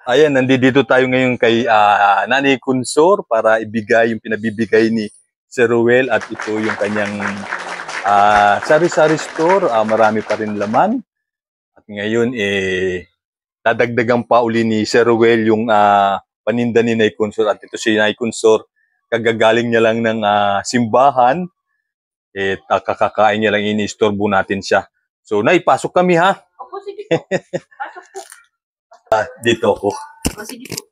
Ayan, nandito tayo ngayon kay Nanay Consor para ibigay yung pinabibigay ni Sir Ruel at ito yung kanyang sari-sari store. Marami pa rin laman. At ngayon, dadagdagan pa uli ni Sir Ruel yung paninda ni Nanay Consor. At ito si Nanay Consor, kagagaling niya lang ng simbahan. Kakakain niya lang, ini-istorbo natin siya. So, Nay, pasok kami ha. Opo, sige po. Pasok po. Dito ako. O, sige po.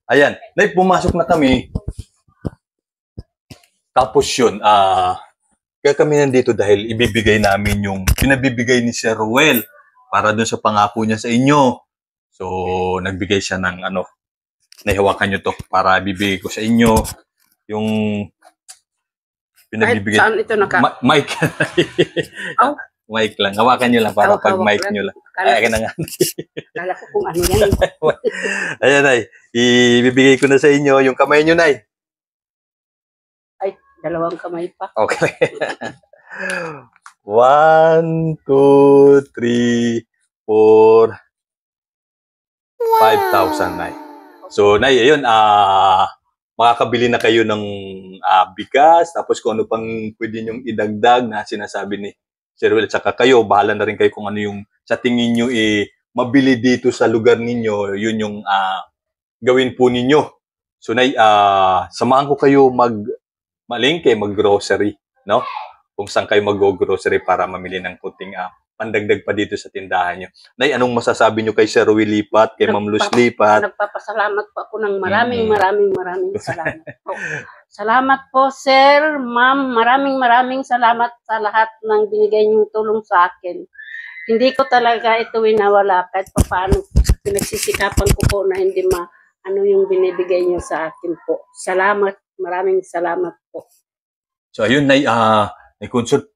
Ayan, Nay, pumasok na kami. Tapos yun, kaya kami nandito dahil ibibigay namin yung pinabibigay ni Sir Ruel para dun sa pangako niya sa inyo. So, nagbigay siya ng nahiwakan nyo to para bibigay ko sa inyo yung pinabibigay. Saan ito mic. Oh. Mic lang. Hawakan nyo lang para pag mic nyo lang. Ay, na nga. Kala ko kung ano yan. Ayan, Nay. Ibibigay ko na sa inyo yung kamay nyo, Nay. Ay, dalawang kamay pa. Okay. 1, 2, 3, 4, 5,000, Nay. So, Nay, ayun, makakabili na kayo ng bigas, tapos kung ano pang pwede nyong idagdag na sinasabi ni Sir Ruel, at saka kayo, bahala na rin kayo kung ano yung sa tingin nyo mabili dito sa lugar ninyo, yun yung gawin po ninyo. So, Nay, samahan ko kayo malengke, mag-grocery, no? Kung saan kayo mag-grocery para mamili ng kunting pandagdag pa dito sa tindahan nyo. Nay, anong masasabi nyo kay Sir Ruel Lipat, kay Ma'am Luz Lipat? Nagpapasalamat po ako ng maraming salamat po. Salamat po, Sir, Ma'am. Maraming salamat sa lahat ng binigay niyong tulong sa akin. Hindi ko talaga ito winawala kahit paano pinagsisikapan ko po na hindi yung binibigay niyo sa akin po. Salamat, maraming salamat po. So, ayun, Nay, Consor,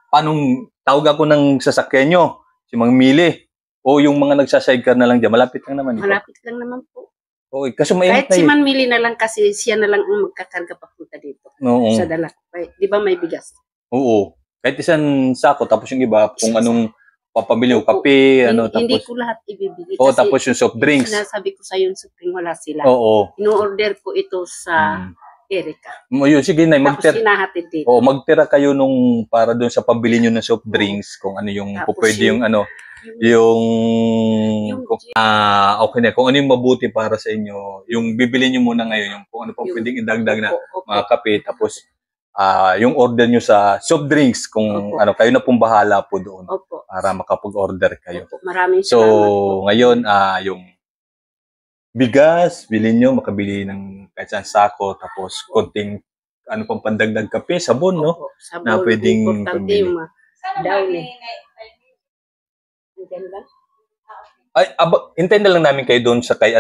paanong tawag ako ng sasakyan nyo? Si Mang Mili? O yung mga nagsasidecar na lang dyan? Malapit lang naman. Malapit lang naman po. Okay, kasi mainit kahit si Man Mili na lang kasi siya na lang ang magkakarga papunta dito. Oo. Sa dala. Di ba may bigas? Oo. Kahit isang sako, tapos yung iba, kung anong papamili o kape, tapos... Hindi ko lahat ibibigay. Oo, tapos yung soft drinks. Sinasabi ko sa yung soft drink, wala sila. Oo. Ino-order ko ito sa Erica. Yun, sige, Nay, tapos sinahatid dito. Oo, magtira kayo para doon sa pabili nyo ng soft drinks, kung ano yung pwede yung okay na, kung ano yung mabuti para sa inyo, yung bibili nyo muna ngayon, yung kung ano pa pwedeng idagdag na mga kape, tapos yung order nyo sa soft drinks, kung kayo na pong bahala po doon para makapag-order kayo. Maraming salamat po. Ngayon, yung bigas, bilhin nyo, makabili ng kahit saan sako, tapos konting pang pandagdag kape, sabon, no? Sabon, na pwedeng pamili. Ay, hintayin na lang namin kayo doon sa kay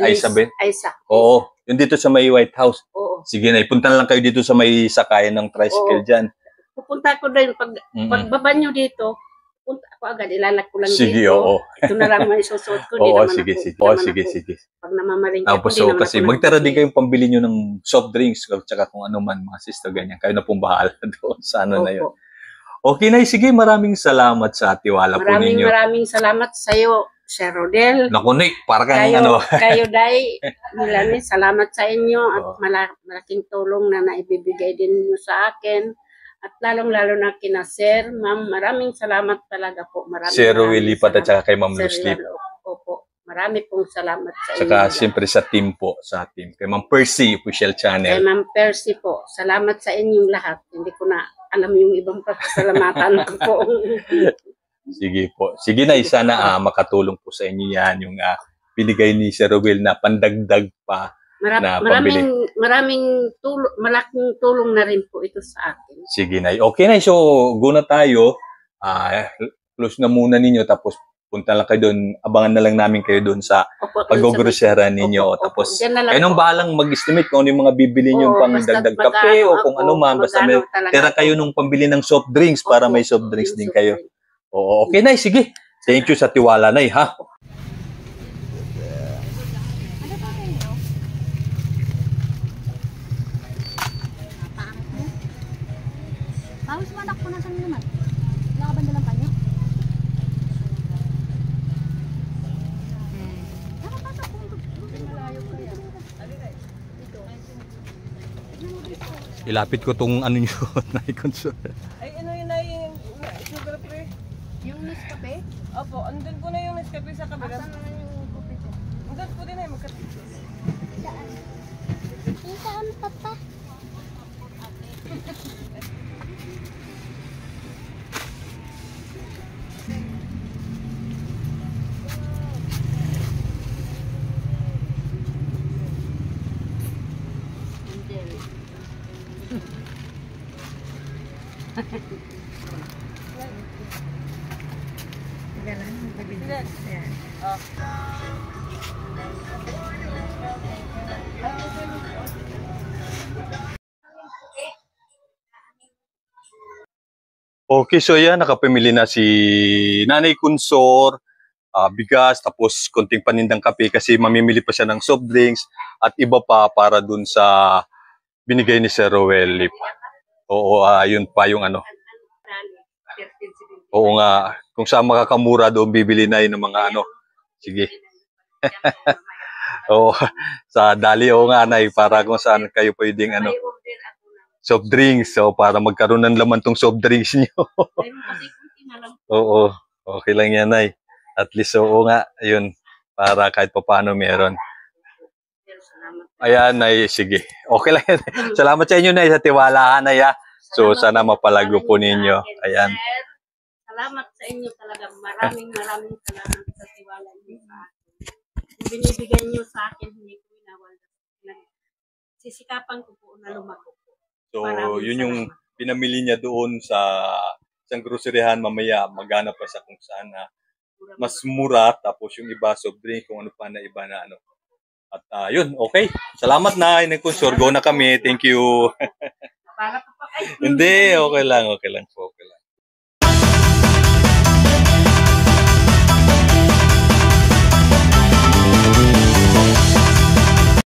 Isabel. Isa. Oo, yung dito sa may White House. Oo. Sige, na ipunta na lang kayo dito sa may sakayan ng tricycle dyan. Pupunta ko din, pagbaba nyo dito, punta ako agad, ilalak ko lang sige, dito. Oo. Ito na lang may susuot ko. Oo, sige. Pag namamaling tapos kasi magtara din kayong pambili nyo ng soft drinks, at saka kung ano man, mga sister, ganyan. Kayo na pong bahala doon sa na yun. Okay, Nay, sige, maraming salamat sa tiwala po ninyo. Maraming salamat sa iyo, Sir Rodel. Naku, Nay, para kayo, Day, Milani, salamat sa inyo at malaking tulong na naibibigay din niyo sa akin. At lalong-lalo na kina Sir, Ma'am, maraming salamat talaga po. Sir Ruel Lipat at saka kay Ma'am Luz Lipat. Opo, marami pong salamat sa inyo. Saka siyempre sa team. Kay Ma'am Percy, official channel. Kay Ma'am Percy po, salamat sa inyong lahat. Hindi ko na alam yung ibang pasalamatan ko po. Sige po. Sige, Nay, sana makatulong po sa inyo yan, yung binigay ni Sir Ruel na pandagdag pa na pambili. Malaking tulong na rin po ito sa akin. Sige, Nay. Okay, Nay. So, go na tayo. Close na muna ninyo, tapos punta lang kayo doon. Abangan na lang namin kayo doon sa pag-grocery ninyo. Tapos, kayo nang bahalang mag-estimate kung ano yung mga bibili nyo pang dagdag kape o kung ano man. Basta tira kayo nung pambili ng soft drinks para may soft drinks din kayo. Oo, okay, Nay. Sige. Thank you sa tiwala, Nay, ha? Pawis mo anak ko na saan naman? Nakabanda lang pa niyo? ilapit ko tong ano nyo, Naikonsor. Ay, ano yun na yung sugar free? Yung Nescafe? Opo, andun po na yung Nescafe sa kabila. Asan naman yung coffee ko? Andun po din ay magkatipis. Saan? Saan papa? Okay, so yan, nakapamili na si Nanay Consor, bigas, tapos konting panindang kape kasi mamimili pa siya ng soft drinks at iba pa para dun sa binigay ni Sir Roel. Oo, yun pa yung ano. Oo nga, kung saan makakamura doon bibili na yun ng mga ano. Sige. Oo, sa Dali, oo nga, Nay, para kung saan kayo pwedeng ano, soft drinks. So, para magkaroon ng laman tong soft drinks niyo. Oo, okay lang yan, Nay. At least, oo nga, yun, para kahit pa paano meron. Ayan, Nay, sige. Okay lang yan. Salamat sa inyo, Nay, sa tiwala, Nay. So, sana mapalago po ninyo. Ayan. Salamat sa inyo talaga. Maraming salamat sa tiwala niyo sa akin. Yung binibigyan niyo sa akin, hindi ko inawala. Sisikapan ko po na lumago. So, Maraming yun yung salamat. pinamili niya doon sa isang groceryhan. Mamaya, maghanap pa siya kung saan na mas mura. Tapos yung iba, soft drink, kung ano pa na iba na ano. At yun, okay. Salamat na. Go na kami. Thank you. Para pa kayo. Hindi, okay lang po.